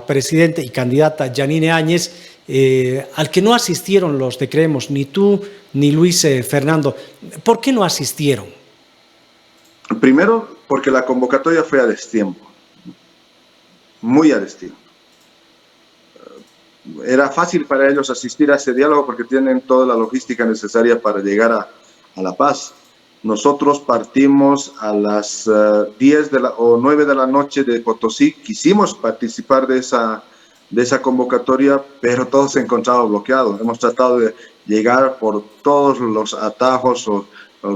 presidente y candidata Yanine Áñez, al que no asistieron los de Creemos, ni tú ni Luis Fernando. ¿Por qué no asistieron? Primero, porque la convocatoria fue a destiempo, muy a destiempo. Era fácil para ellos asistir a ese diálogo porque tienen toda la logística necesaria para llegar a La Paz. Nosotros partimos a las 10 o 9 de la noche de Potosí. Quisimos participar de esa convocatoria, pero todo se encontraba bloqueado. Hemos tratado de llegar por todos los atajos o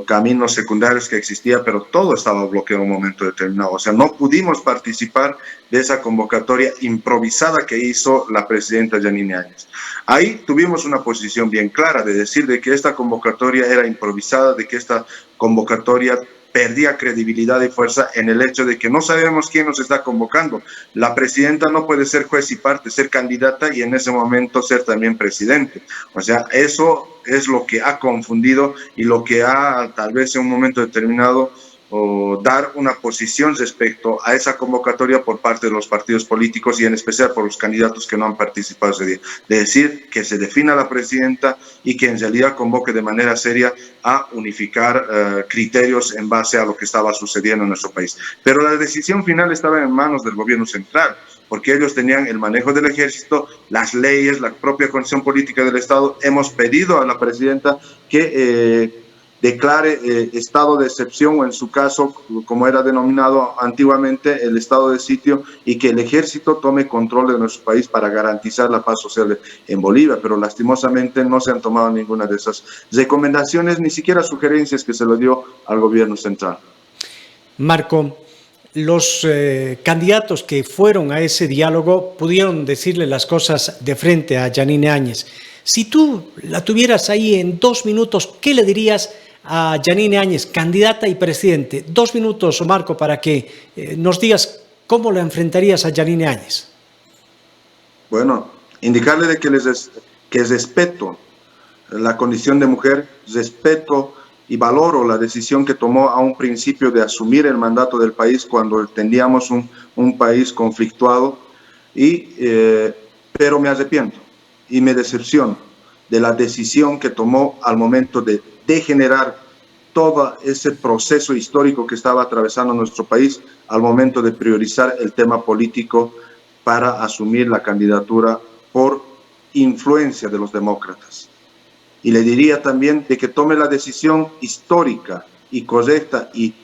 caminos secundarios que existía, pero todo estaba bloqueado en un momento determinado. O sea, no pudimos participar de esa convocatoria improvisada que hizo la presidenta Yanine Áñez. Ahí tuvimos una posición bien clara de decir de que esta convocatoria era improvisada, de que esta convocatoria perdía credibilidad y fuerza en el hecho de que no sabemos quién nos está convocando. La presidenta no puede ser juez y parte, ser candidata y en ese momento ser también presidente. O sea, eso es lo que ha confundido y lo que ha tal vez en un momento determinado dar una posición respecto a esa convocatoria por parte de los partidos políticos y en especial por los candidatos que no han participado ese día. De decir que se defina la presidenta y que en realidad convoque de manera seria a unificar criterios en base a lo que estaba sucediendo en nuestro país. Pero la decisión final estaba en manos del gobierno central, porque ellos tenían el manejo del ejército, las leyes, la propia condición política del Estado. Hemos pedido a la presidenta que declare estado de excepción o en su caso, como era denominado antiguamente, el estado de sitio y que el ejército tome control de nuestro país para garantizar la paz social en Bolivia, pero lastimosamente no se han tomado ninguna de esas recomendaciones, ni siquiera sugerencias que se le dio al gobierno central. Marco, los candidatos que fueron a ese diálogo pudieron decirle las cosas de frente a Yanine Áñez. Si tú la tuvieras ahí en 2 minutos, ¿qué le dirías a Yanine Áñez, candidata y presidente? 2 minutos, Marco, para que nos digas cómo la enfrentarías a Yanine Áñez. Bueno, indicarle de que respeto la condición de mujer, respeto y valoro la decisión que tomó a un principio de asumir el mandato del país cuando teníamos un país conflictuado, pero me arrepiento y me decepciono de la decisión que tomó al momento de degenerar todo ese proceso histórico que estaba atravesando nuestro país al momento de priorizar el tema político para asumir la candidatura por influencia de los demócratas. Y le diría también de que tome la decisión histórica y correcta y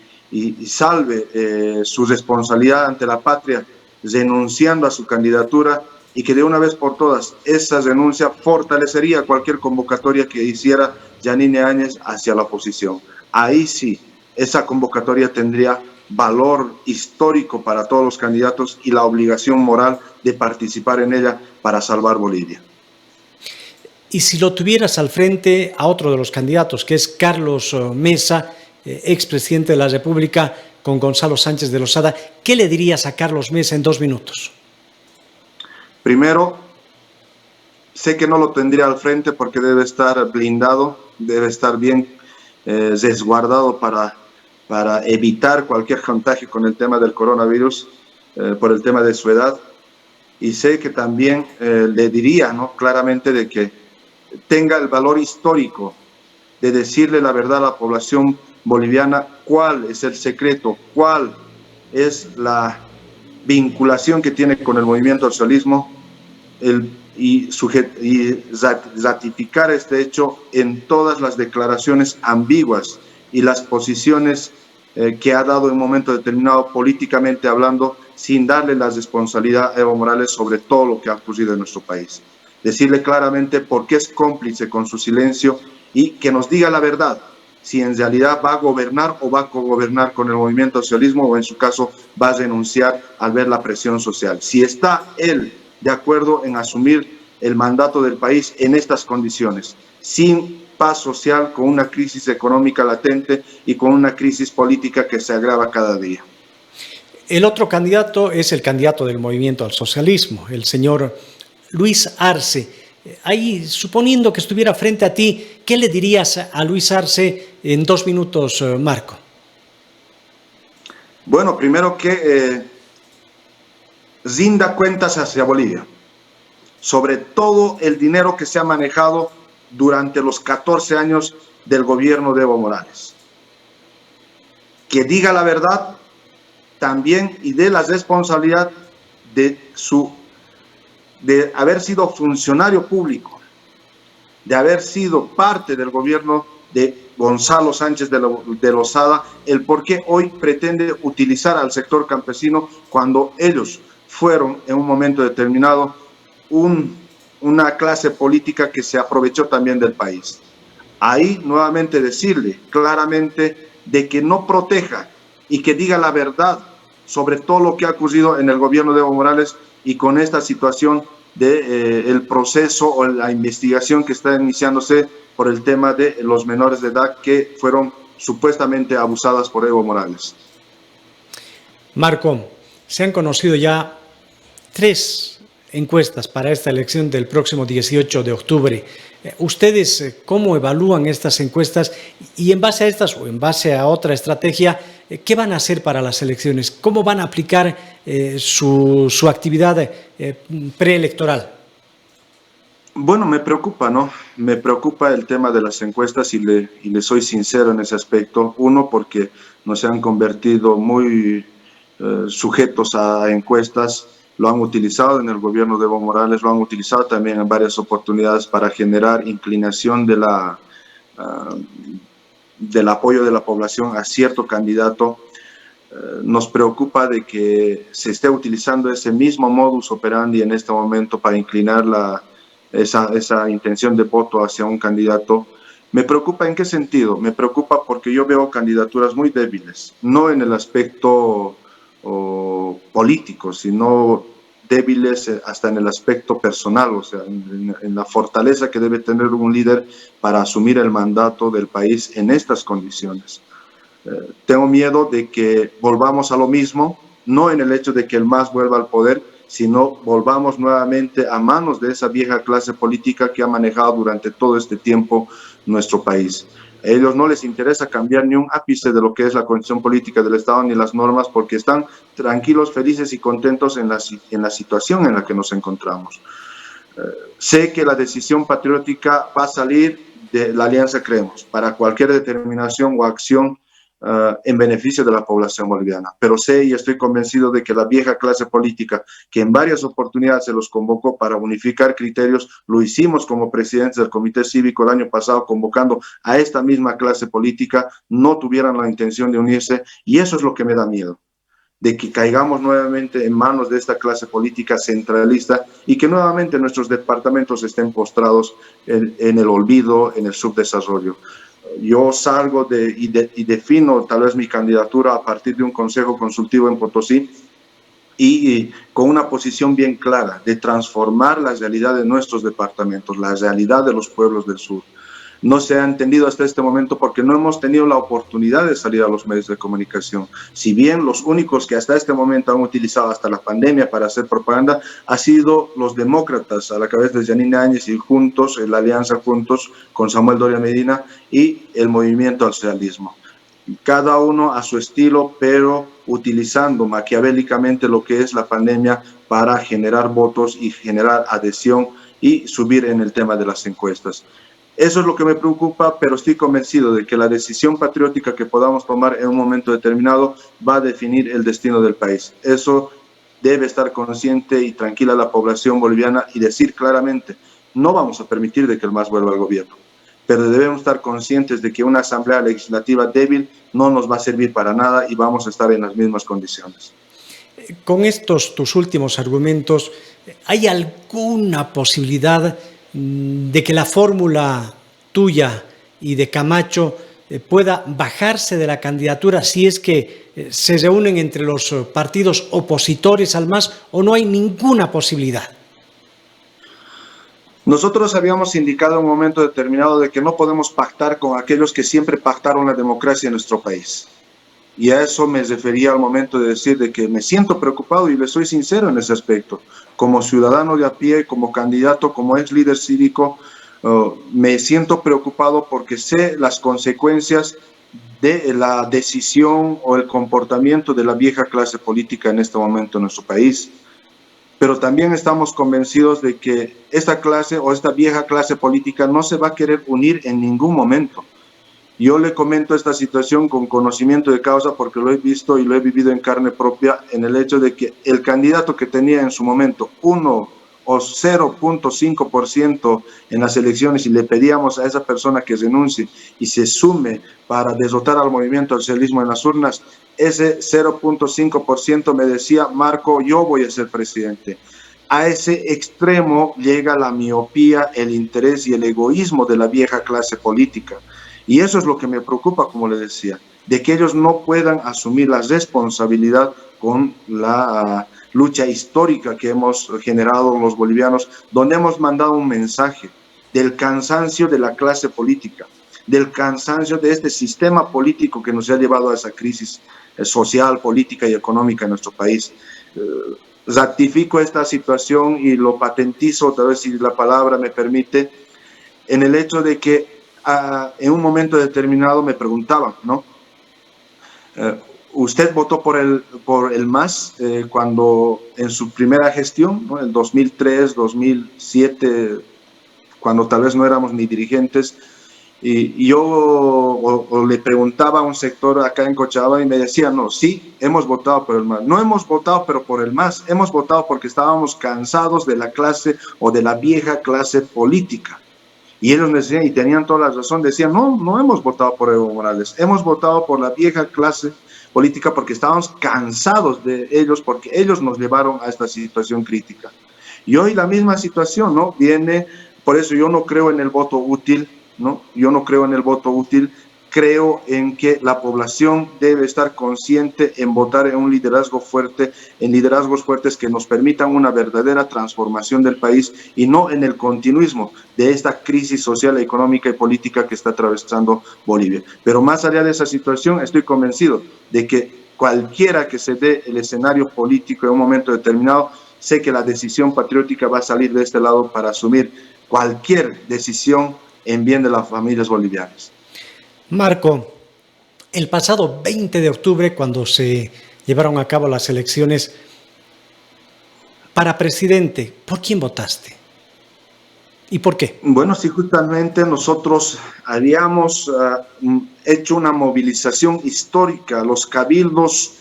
salve su responsabilidad ante la patria renunciando a su candidatura y que de una vez por todas esa renuncia fortalecería cualquier convocatoria que hiciera Yanine Áñez hacia la oposición. Ahí sí, esa convocatoria tendría valor histórico para todos los candidatos y la obligación moral de participar en ella para salvar Bolivia. Y si lo tuvieras al frente a otro de los candidatos, que es Carlos Mesa, expresidente de la República, con Gonzalo Sánchez de Lozada, ¿qué le dirías a Carlos Mesa en 2 minutos? Primero, sé que no lo tendría al frente porque debe estar blindado, debe estar bien resguardado para evitar cualquier contagio con el tema del coronavirus, por el tema de su edad. Y sé que también le diría, ¿no?, claramente de que tenga el valor histórico de decirle la verdad a la población boliviana cuál es el secreto, cuál es la vinculación que tiene con el movimiento al socialismo y ratificar este hecho en todas las declaraciones ambiguas y las posiciones que ha dado en un momento determinado políticamente hablando, sin darle la responsabilidad a Evo Morales sobre todo lo que ha ocurrido en nuestro país. Decirle claramente por qué es cómplice con su silencio y que nos diga la verdad, si en realidad va a gobernar o va a cogobernar con el movimiento al socialismo o en su caso va a renunciar al ver la presión social. Si está él de acuerdo en asumir el mandato del país en estas condiciones, sin paz social, con una crisis económica latente y con una crisis política que se agrava cada día. El otro candidato es el candidato del movimiento al socialismo, el señor Luis Arce. Ahí, suponiendo que estuviera frente a ti, ¿qué le dirías a Luis Arce en 2 minutos, Marco? Bueno, primero que rinda cuentas hacia Bolivia sobre todo el dinero que se ha manejado durante los 14 años del gobierno de Evo Morales. Que diga la verdad también y dé la responsabilidad de haber sido funcionario público, de haber sido parte del gobierno de Gonzalo Sánchez de Lozada, el por qué hoy pretende utilizar al sector campesino cuando ellos fueron en un momento determinado una clase política que se aprovechó también del país. Ahí nuevamente decirle claramente de que no proteja y que diga la verdad sobre todo lo que ha ocurrido en el gobierno de Evo Morales y con esta situación del proceso o la investigación que está iniciándose por el tema de los menores de edad que fueron supuestamente abusadas por Evo Morales. Marco, se han conocido ya 3 encuestas para esta elección del próximo 18 de octubre. ¿Ustedes cómo evalúan estas encuestas y en base a estas o en base a otra estrategia, qué van a hacer para las elecciones? ¿Cómo van a aplicar su actividad preelectoral? Bueno, me preocupa, ¿no? Me preocupa el tema de las encuestas y le soy sincero en ese aspecto. Uno, porque nos han convertido muy sujetos a encuestas. Lo han utilizado en el gobierno de Evo Morales, lo han utilizado también en varias oportunidades para generar inclinación del apoyo de la población a cierto candidato. Nos preocupa de que se esté utilizando ese mismo modus operandi en este momento para inclinar esa intención de voto hacia un candidato. ¿Me preocupa en qué sentido? Me preocupa porque yo veo candidaturas muy débiles, no en el aspecto políticos, sino débiles hasta en el aspecto personal, o sea, en la fortaleza que debe tener un líder para asumir el mandato del país en estas condiciones. Tengo miedo de que volvamos a lo mismo, no en el hecho de que el MAS vuelva al poder, sino volvamos nuevamente a manos de esa vieja clase política que ha manejado durante todo este tiempo nuestro país. A ellos no les interesa cambiar ni un ápice de lo que es la condición política del Estado ni las normas porque están tranquilos, felices y contentos en la situación en la que nos encontramos. Sé que la decisión patriótica va a salir de la Alianza Creemos para cualquier determinación o acción en beneficio de la población boliviana. Pero sé y estoy convencido de que la vieja clase política, que en varias oportunidades se los convocó para unificar criterios, lo hicimos como presidentes del Comité Cívico el año pasado, convocando a esta misma clase política, no tuvieran la intención de unirse, y eso es lo que me da miedo, de que caigamos nuevamente en manos de esta clase política centralista y que nuevamente nuestros departamentos estén postrados en el olvido, en el subdesarrollo. Yo salgo y defino tal vez mi candidatura a partir de un consejo consultivo en Potosí y con una posición bien clara de transformar la realidad de nuestros departamentos, la realidad de los pueblos del sur. No se ha entendido hasta este momento porque no hemos tenido la oportunidad de salir a los medios de comunicación. Si bien los únicos que hasta este momento han utilizado hasta la pandemia para hacer propaganda han sido los demócratas a la cabeza de Yanine Áñez y Juntos, la alianza Juntos con Samuel Doria Medina y el movimiento al socialismo. Cada uno a su estilo, pero utilizando maquiavélicamente lo que es la pandemia para generar votos y generar adhesión y subir en el tema de las encuestas. Eso es lo que me preocupa, pero estoy convencido de que la decisión patriótica que podamos tomar en un momento determinado va a definir el destino del país. Eso debe estar consciente y tranquila la población boliviana y decir claramente, no vamos a permitir de que el MAS vuelva al gobierno, pero debemos estar conscientes de que una asamblea legislativa débil no nos va a servir para nada y vamos a estar en las mismas condiciones. Con estos tus últimos argumentos, ¿hay alguna posibilidad de que la fórmula tuya y de Camacho pueda bajarse de la candidatura si es que se reúnen entre los partidos opositores al MAS o no hay ninguna posibilidad? Nosotros habíamos indicado en un momento determinado de que no podemos pactar con aquellos que siempre pactaron la democracia en nuestro país. Y a eso me refería al momento de decir de que me siento preocupado y le soy sincero en ese aspecto. Como ciudadano de a pie, como candidato, como ex líder cívico, me siento preocupado porque sé las consecuencias de la decisión o el comportamiento de la vieja clase política en este momento en nuestro país. pero también estamos convencidos de que esta clase o esta vieja clase política no se va a querer unir en ningún momento. Yo le comento esta situación con conocimiento de causa porque lo he visto y lo he vivido en carne propia en el hecho de que el candidato que tenía en su momento 1 o 0.5% en las elecciones y le pedíamos a esa persona que renuncie y se sume para derrotar al movimiento al socialismo en las urnas, ese 0.5% me decía, Marco, yo voy a ser presidente. A ese extremo llega la miopía, el interés y el egoísmo de la vieja clase política. Y eso es lo que me preocupa, como le decía, de que ellos no puedan asumir la responsabilidad con la lucha histórica que hemos generado los bolivianos, donde hemos mandado un mensaje del cansancio de la clase política, del cansancio de este sistema político que nos ha llevado a esa crisis social, política y económica en nuestro país. Ratifico esta situación y lo patentizo, otra vez si la palabra me permite, en el hecho de que en un momento determinado me preguntaban, ¿no? ¿Usted votó por el MAS cuando en su primera gestión, ¿no? El 2003, 2007, cuando tal vez no éramos ni dirigentes? Y yo o le preguntaba a un sector acá en Cochabamba y me decía, no, sí, hemos votado por el MAS. No hemos votado, pero por el MAS. Hemos votado porque estábamos cansados de la clase o de la vieja clase política. Y ellos decían, y tenían toda la razón, decían, no hemos votado por Evo Morales, hemos votado por la vieja clase política porque estábamos cansados de ellos, porque ellos nos llevaron a esta situación crítica. Y hoy la misma situación, ¿no? Viene, por eso yo no creo en el voto útil, ¿no? Yo no creo en el voto útil, creo en que la población debe estar consciente en votar en un liderazgo fuerte, en liderazgos fuertes que nos permitan una verdadera transformación del país y no en el continuismo de esta crisis social, económica y política que está atravesando Bolivia. Pero más allá de esa situación, estoy convencido de que cualquiera que se dé el escenario político en un momento determinado, sé que la decisión patriótica va a salir de este lado para asumir cualquier decisión en bien de las familias bolivianas. Marco, el pasado 20 de octubre, cuando se llevaron a cabo las elecciones para presidente, ¿por quién votaste? ¿Y por qué? Bueno, sí, justamente nosotros habíamos hecho una movilización histórica, los cabildos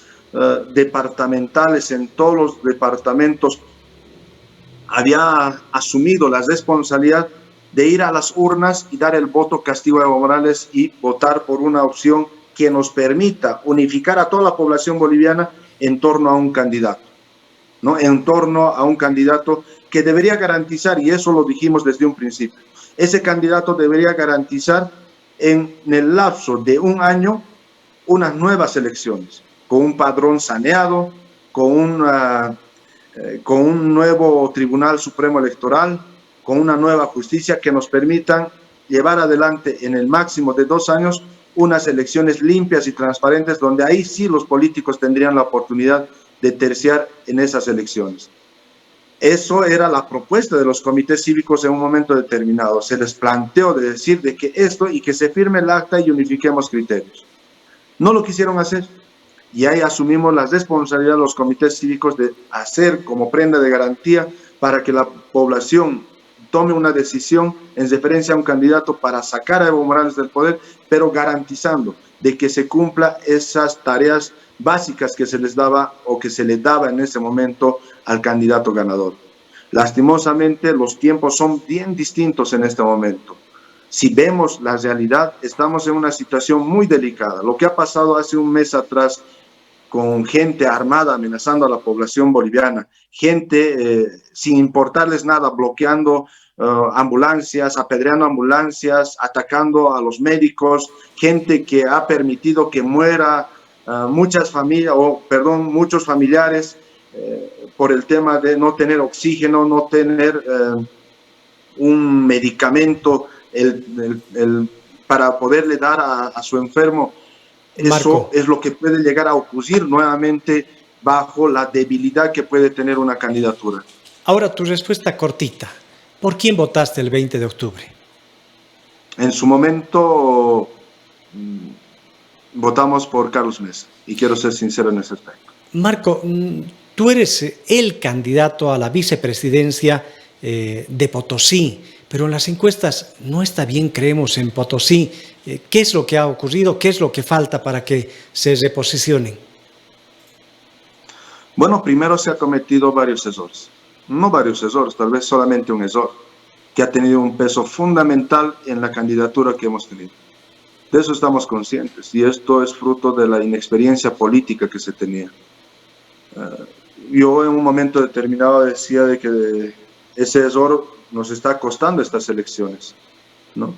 departamentales en todos los departamentos había asumido la responsabilidad de ir a las urnas y dar el voto castigo a Evo Morales y votar por una opción que nos permita unificar a toda la población boliviana en torno a un candidato, ¿no? En torno a un candidato que debería garantizar, y eso lo dijimos desde un principio, ese candidato debería garantizar en el lapso de un año unas nuevas elecciones, con un padrón saneado, con un nuevo Tribunal Supremo Electoral, con una nueva justicia que nos permitan llevar adelante en el máximo de 2 años unas elecciones limpias y transparentes, donde ahí sí los políticos tendrían la oportunidad de terciar en esas elecciones. Eso era la propuesta de los comités cívicos en un momento determinado. Se les planteó de decir de que esto y que se firme el acta y unifiquemos criterios. No lo quisieron hacer. Y ahí asumimos la responsabilidad de los comités cívicos de hacer como prenda de garantía para que la población tome una decisión en referencia a un candidato para sacar a Evo Morales del poder, pero garantizando de que se cumpla esas tareas básicas que se les daba o que se le daba en ese momento al candidato ganador. Lastimosamente, los tiempos son bien distintos en este momento. Si vemos la realidad, estamos en una situación muy delicada. Lo que ha pasado hace un mes atrás con gente armada amenazando a la población boliviana, gente sin importarles nada, bloqueando ambulancias, apedreando ambulancias, atacando a los médicos, gente que ha permitido que muera muchos familiares por el tema de no tener oxígeno, no tener un medicamento para poderle dar a su enfermo. Eso es lo que puede llegar a ocurrir nuevamente bajo la debilidad que puede tener una candidatura. Ahora tu respuesta cortita. ¿Por quién votaste el 20 de octubre? En su momento votamos por Carlos Mesa y quiero ser sincero en ese aspecto. Marco, tú eres el candidato a la vicepresidencia de Potosí, pero en las encuestas no está bien, creemos, en Potosí. ¿Qué es lo que ha ocurrido? ¿Qué es lo que falta para que se reposicionen? Bueno, primero se ha cometido varios errores. No varios errores, tal vez solamente un error, que ha tenido un peso fundamental en la candidatura que hemos tenido. De eso estamos conscientes, y esto es fruto de la inexperiencia política que se tenía. Yo en un momento determinado decía de que ese error nos está costando estas elecciones, ¿no?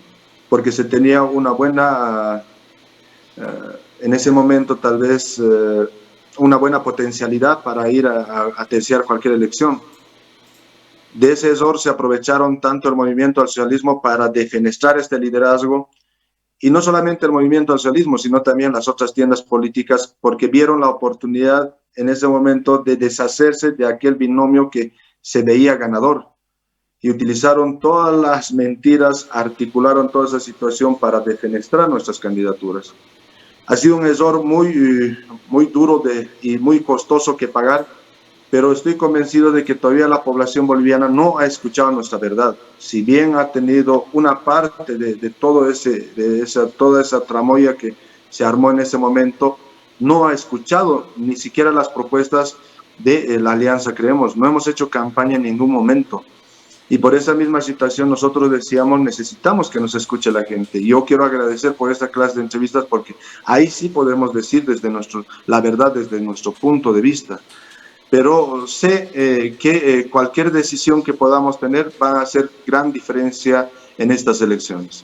Porque se tenía una buena, en ese momento tal vez, una buena potencialidad para ir a terciar cualquier elección. De ese error se aprovecharon tanto el movimiento al socialismo para defenestrar este liderazgo, y no solamente el movimiento al socialismo, sino también las otras tiendas políticas, porque vieron la oportunidad en ese momento de deshacerse de aquel binomio que se veía ganador, y utilizaron todas las mentiras, articularon toda esa situación para defenestrar nuestras candidaturas. Ha sido un error muy duro y muy costoso que pagar, pero estoy convencido de que todavía la población boliviana no ha escuchado nuestra verdad. Si bien ha tenido una parte de toda esa tramoya que se armó en ese momento, no ha escuchado ni siquiera las propuestas de la Alianza Creemos. No hemos hecho campaña en ningún momento. Y por esa misma situación nosotros decíamos, necesitamos que nos escuche la gente. Yo quiero agradecer por esta clase de entrevistas, porque ahí sí podemos decir la verdad desde nuestro punto de vista. Pero sé que cualquier decisión que podamos tener va a hacer gran diferencia en estas elecciones.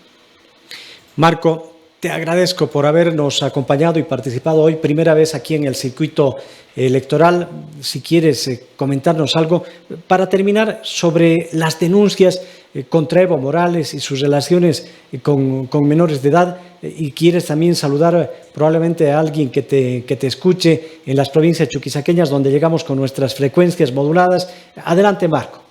Marco, te agradezco por habernos acompañado y participado hoy, primera vez aquí en el circuito electoral. Si quieres comentarnos algo, para terminar, sobre las denuncias contra Evo Morales y sus relaciones con menores de edad, y quieres también saludar probablemente a alguien que te escuche en las provincias chuquisaqueñas, donde llegamos con nuestras frecuencias moduladas. Adelante, Marco.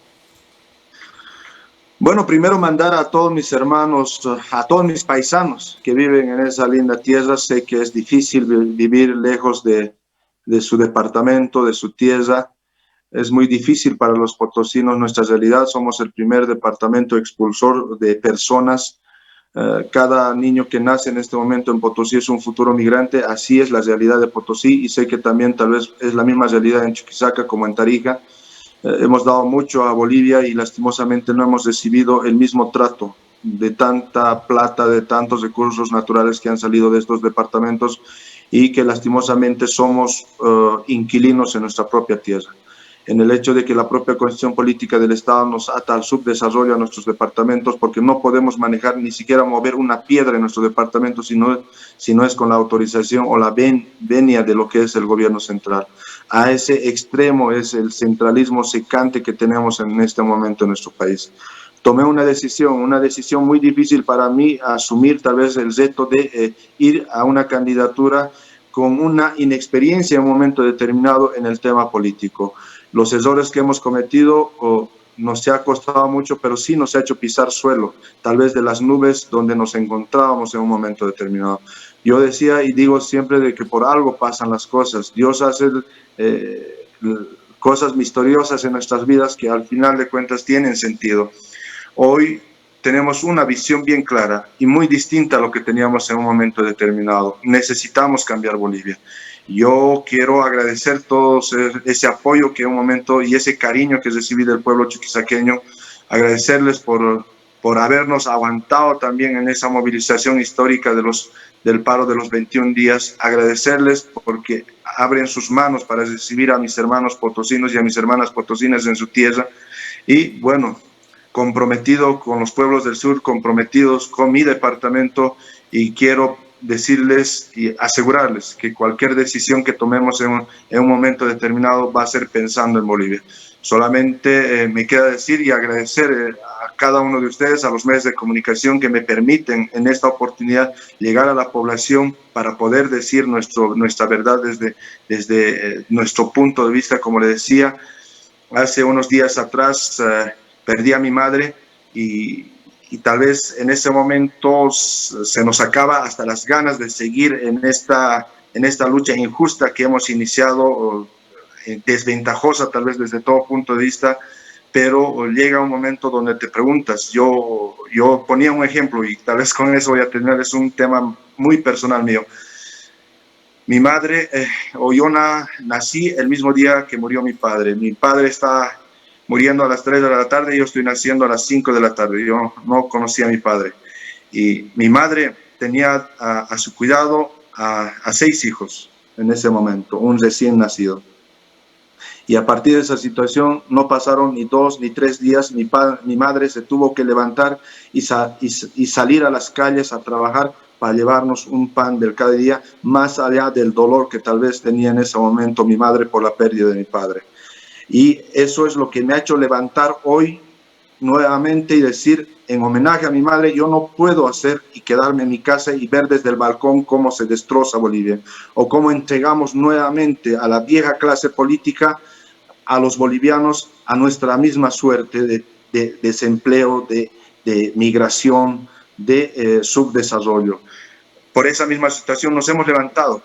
Bueno, primero mandar a todos mis hermanos, a todos mis paisanos que viven en esa linda tierra. Sé que es difícil vivir lejos de su departamento, de su tierra. Es muy difícil para los potosinos nuestra realidad. Somos el primer departamento expulsor de personas. Cada niño que nace en este momento en Potosí es un futuro migrante. Así es la realidad de Potosí, y sé que también tal vez es la misma realidad en Chuquisaca como en Tarija. Hemos dado mucho a Bolivia y lastimosamente no hemos recibido el mismo trato de tanta plata, de tantos recursos naturales que han salido de estos departamentos, y que lastimosamente somos inquilinos en nuestra propia tierra. En el hecho de que la propia constitución política del Estado nos ata al subdesarrollo a nuestros departamentos, porque no podemos manejar ni siquiera mover una piedra en nuestro departamento si no es con la autorización o la venia de lo que es el gobierno central. A ese extremo es el centralismo secante que tenemos en este momento en nuestro país. Tomé una decisión muy difícil para mí, asumir tal vez el reto de ir a una candidatura con una inexperiencia en un momento determinado en el tema político. Los errores que hemos cometido nos ha costado mucho, pero sí nos ha hecho pisar suelo, tal vez de las nubes donde nos encontrábamos en un momento determinado. Yo decía y digo siempre de que por algo pasan las cosas. Dios hace cosas misteriosas en nuestras vidas que al final de cuentas tienen sentido. Hoy tenemos una visión bien clara y muy distinta a lo que teníamos en un momento determinado. Necesitamos cambiar Bolivia. Yo quiero agradecer todo ese apoyo que en un momento y ese cariño que recibí del pueblo chuquisaqueño, agradecerles por habernos aguantado también en esa movilización histórica del paro de los 21 días, agradecerles porque abren sus manos para recibir a mis hermanos potosinos y a mis hermanas potosinas en su tierra, y bueno, comprometido con los pueblos del sur, comprometidos con mi departamento, y quiero decirles y asegurarles que cualquier decisión que tomemos en un momento determinado va a ser pensando en Bolivia. Solamente me queda decir y agradecer a cada uno de ustedes, a los medios de comunicación que me permiten en esta oportunidad llegar a la población para poder decir nuestra verdad desde nuestro punto de vista. Como le decía, hace unos días atrás perdí a mi madre, y tal vez en ese momento se nos acaba hasta las ganas de seguir en esta lucha injusta que hemos iniciado desventajosa tal vez desde todo punto de vista, pero llega un momento donde te preguntas. Yo ponía un ejemplo y tal vez con eso voy a terminar, es un tema muy personal mío. Mi madre, yo nací el mismo día que murió mi padre. Mi padre está muriendo a las 3 de la tarde y yo estoy naciendo a las 5 de la tarde. Yo no conocía a mi padre. Y mi madre tenía a su cuidado a 6 hijos en ese momento, un recién nacido. Y a partir de esa situación no pasaron ni 2 ni 3 días, mi madre se tuvo que levantar y salir a las calles a trabajar para llevarnos un pan del cada día, más allá del dolor que tal vez tenía en ese momento mi madre por la pérdida de mi padre. Y eso es lo que me ha hecho levantar hoy nuevamente y decir, en homenaje a mi madre, yo no puedo hacer y quedarme en mi casa y ver desde el balcón cómo se destroza Bolivia, o cómo entregamos nuevamente a la vieja clase política, a los bolivianos, a nuestra misma suerte de desempleo, de migración, de subdesarrollo. Por esa misma situación nos hemos levantado.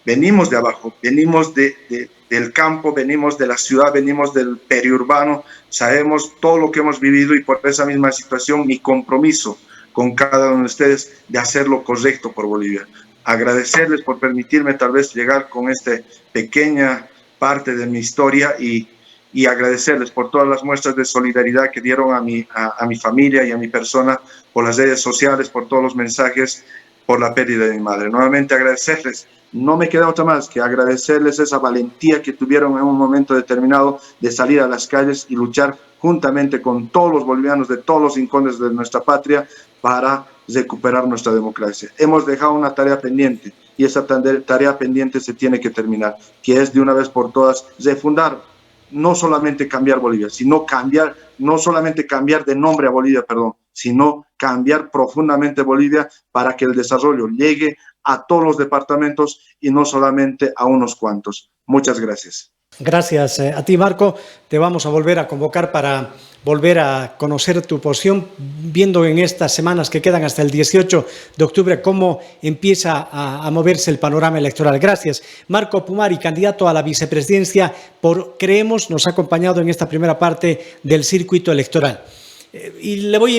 Venimos de abajo, venimos del campo, venimos de la ciudad, venimos del periurbano, sabemos todo lo que hemos vivido y por esa misma situación mi compromiso con cada uno de ustedes de hacer lo correcto por Bolivia. Agradecerles por permitirme tal vez llegar con esta pequeña parte de mi historia y agradecerles por todas las muestras de solidaridad que dieron a mi familia y a mi persona, por las redes sociales, por todos los mensajes, por la pérdida de mi madre. Nuevamente agradecerles. No me queda otra más que agradecerles esa valentía que tuvieron en un momento determinado de salir a las calles y luchar juntamente con todos los bolivianos de todos los rincones de nuestra patria para recuperar nuestra democracia. Hemos dejado una tarea pendiente y esa tarea pendiente se tiene que terminar, que es de una vez por todas refundar, no solamente cambiar Bolivia, sino cambiar, no solamente cambiar de nombre a Bolivia, perdón, sino cambiar profundamente Bolivia para que el desarrollo llegue a todos los departamentos y no solamente a unos cuantos. Muchas gracias. Gracias a ti, Marco. Te vamos a volver a convocar para volver a conocer tu posición, viendo en estas semanas que quedan hasta el 18 de octubre cómo empieza a moverse el panorama electoral. Gracias. Marco Pumari, candidato a la vicepresidencia por Creemos, nos ha acompañado en esta primera parte del circuito electoral. Y le voy a